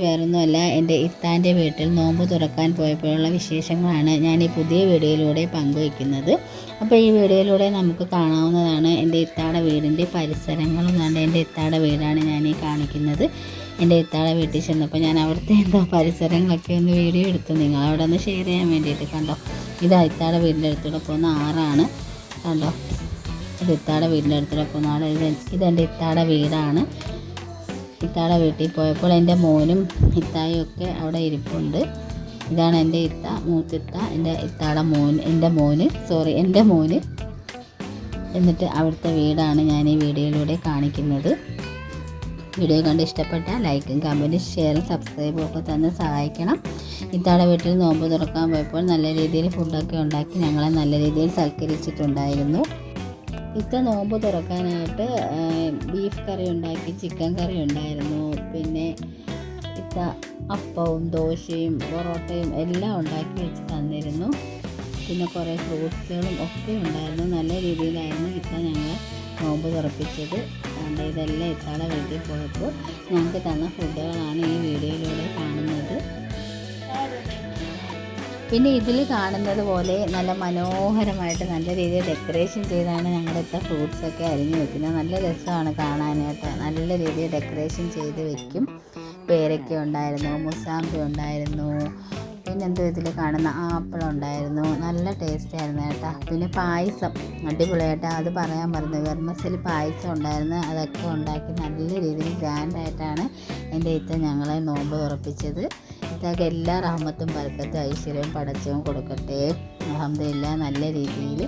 വേറൊന്നുമല്ല, എൻ്റെ ഇത്താൻ്റെ വീട്ടിൽ നോമ്പ് തുറക്കാൻ പോയപ്പോഴുള്ള വിശേഷങ്ങളാണ് ഞാൻ ഈ പുതിയ വീഡിയോയിലൂടെ പങ്കുവയ്ക്കുന്നത്. അപ്പോൾ ഈ വീഡിയോയിലൂടെ നമുക്ക് കാണാവുന്നതാണ് എൻ്റെ ഇത്താടെ വീടിൻ്റെ പരിസരങ്ങളും. എൻ്റെ ഇത്താടെ വീടാണ് ഞാൻ ഈ കാണിക്കുന്നത്. എൻ്റെ ഇത്താടെ വീട്ടിൽ ചെന്നപ്പോൾ ഞാൻ അവിടുത്തെ പരിസരങ്ങളൊക്കെ ഒന്ന് വീഡിയോ എടുത്തു നിങ്ങളവിടെ ഒന്ന് ഷെയർ ചെയ്യാൻ വേണ്ടിയിട്ട്. കണ്ടോ, ഇത് ഇത്താടെ വീടിൻ്റെ അടുത്തൂടെ പോകുന്ന ആറാണ്. കണ്ടോ, ഇത് ഇത്താടെ വീടിൻ്റെ അടുത്തൂടെ പോകുന്ന ആറ്. ഇതെൻ്റെ ഇത്താടെ വീടാണ്. ഇത്താടെ വീട്ടിൽ പോയപ്പോൾ എൻ്റെ മോനും ഇത്തായും ഒക്കെ അവിടെ ഇരിപ്പുണ്ട്. ഇതാണ് എൻ്റെ ഇത്ത, മൂത്തിത്ത, എൻ്റെ മോന്. എന്നിട്ട് അവിടുത്തെ വീടാണ് ഞാൻ ഈ വീഡിയോയിലൂടെ കാണിക്കുന്നത്. വീഡിയോ കണ്ട് ഇഷ്ടപ്പെട്ടാൽ ലൈക്കും കമൻറ്റും ഷെയറും സബ്സ്ക്രൈബും ഒക്കെ തന്ന് സഹായിക്കണം. ഇത്താടെ വീട്ടിൽ നോമ്പ് തുറക്കാൻ പോയപ്പോൾ നല്ല രീതിയിൽ ഫുഡൊക്കെ ഉണ്ടാക്കി ഞങ്ങളെ നല്ല രീതിയിൽ സൽക്കരിച്ചിട്ടുണ്ടായിരുന്നു. ഇത്ത നോമ്പ് തുറക്കാനായിട്ട് ബീഫ് കറി ഉണ്ടാക്കി, ചിക്കൻ കറി ഉണ്ടായിരുന്നു. പിന്നെ ഇത്ത അപ്പവും ദോശയും പൊറോട്ടയും എല്ലാം ഉണ്ടാക്കി വെച്ച് തന്നിരുന്നു. പിന്നെ കുറേ ഫ്രൂട്ട്സുകളും ഒക്കെ ഉണ്ടായിരുന്നു. നല്ല രീതിയിലായിരുന്നു ഇത്ത ഞങ്ങളെ നോമ്പ് തുറപ്പിച്ചത്. ഇതെല്ലാം ഇത്താടെ വീട്ടിൽ പോയപ്പോൾ ഞങ്ങൾക്ക് തന്ന ഫുഡുകളാണ് ഈ വീഡിയോയിലൂടെ കാണുന്നത്. പിന്നെ ഇതിൽ കാണുന്നത് പോലെ നല്ല മനോഹരമായിട്ട് നല്ല രീതിയിൽ ഡെക്കറേഷൻ ചെയ്താണ് ഞങ്ങളുടെ ഫ്രൂട്ട്സൊക്കെ അരിഞ്ഞു വെക്കുന്നത്. നല്ല രസമാണ് കാണാനായിട്ട്. നല്ല രീതിയിൽ ഡെക്കറേഷൻ ചെയ്ത് വെക്കും. പേരയ്ക്ക ഉണ്ടായിരുന്നു, മുസാമ്പി ഉണ്ടായിരുന്നു, പിന്നെന്തോ ഇതിൽ കാണുന്ന ആപ്പിൾ ഉണ്ടായിരുന്നു. നല്ല ടേസ്റ്റ് ആയിരുന്നു കേട്ടോ. പിന്നെ പായസം അടിപൊളിയായിട്ട്, അത് പറയാൻ പറഞ്ഞു, വെർമസിൽ പായസം ഉണ്ടായിരുന്നു. അതൊക്കെ ഉണ്ടാക്കി നല്ല രീതിയിൽ ഗ്രാൻഡായിട്ടാണ് എൻ്റെ ഇത്ത ഞങ്ങളെ നോമ്പ് തുറപ്പിച്ചത്. ഇതൊക്കെ എല്ലാ റഹ്മത്തും ബർക്കത്തും ഐശ്വര്യവും പടച്ചവും കൊടുക്കട്ടെ. അൽഹംദുലില്ലാഹ് നല്ല രീതിയിൽ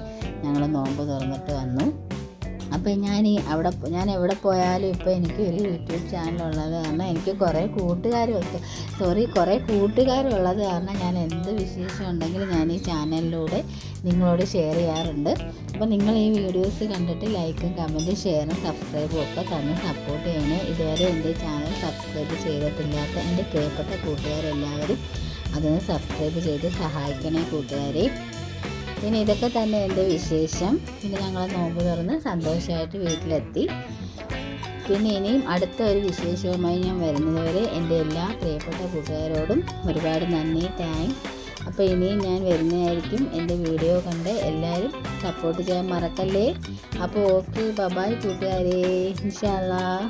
ഞങ്ങൾ നോമ്പ് തുറന്നിട്ട് വന്നു. അപ്പോൾ ഞാൻ എവിടെ പോയാലും ഇപ്പോൾ എനിക്ക് ഒരു യൂട്യൂബ് ചാനലുള്ളത് കാരണം എനിക്ക് കുറേ കൂട്ടുകാരുള്ളത് കാരണം ഞാൻ എന്ത് വിശേഷം ഉണ്ടെങ്കിലും ഞാൻ ഈ ചാനലിലൂടെ നിങ്ങളോട് ഷെയർ ചെയ്യാറുണ്ട്. അപ്പോൾ നിങ്ങൾ ഈ വീഡിയോസ് കണ്ടിട്ട് ലൈക്കും കമൻറ്റും ഷെയറും സബ്സ്ക്രൈബും ഒക്കെ തന്ന് സപ്പോർട്ട് ചെയ്യണേ. ഇതുവരെ എൻ്റെ ചാനൽ സബ്സ്ക്രൈബ് ചെയ്തിട്ടില്ലാത്ത എൻ്റെ പ്രിയപ്പെട്ട കൂട്ടുകാരെല്ലാവരും അതൊന്ന് സബ്സ്ക്രൈബ് ചെയ്ത് സഹായിക്കണേ കൂട്ടുകാരെ. പിന്നെ ഇതൊക്കെ തന്നെ എൻ്റെ വിശേഷം. പിന്നെ ഞങ്ങൾ നോമ്പ് തുറന്ന് സന്തോഷമായിട്ട് വീട്ടിലെത്തി. പിന്നെ ഇനിയും അടുത്ത ഒരു വിശേഷവുമായി ഞാൻ വരുന്നതുവരെ എൻ്റെ എല്ലാ പ്രിയപ്പെട്ട കൂട്ടുകാരോടും ഒരുപാട് നന്ദി, താങ്ക്സ്. അപ്പോൾ ഇനിയും ഞാൻ വരുന്നതായിരിക്കും. എൻ്റെ വീഡിയോ കണ്ട് എല്ലാവരും സപ്പോർട്ട് ചെയ്യാൻ മറക്കല്ലേ. അപ്പോൾ ഓക്കെ, ബൈ കൂട്ടുകാരെ, ഇൻഷാ അല്ലാഹ്.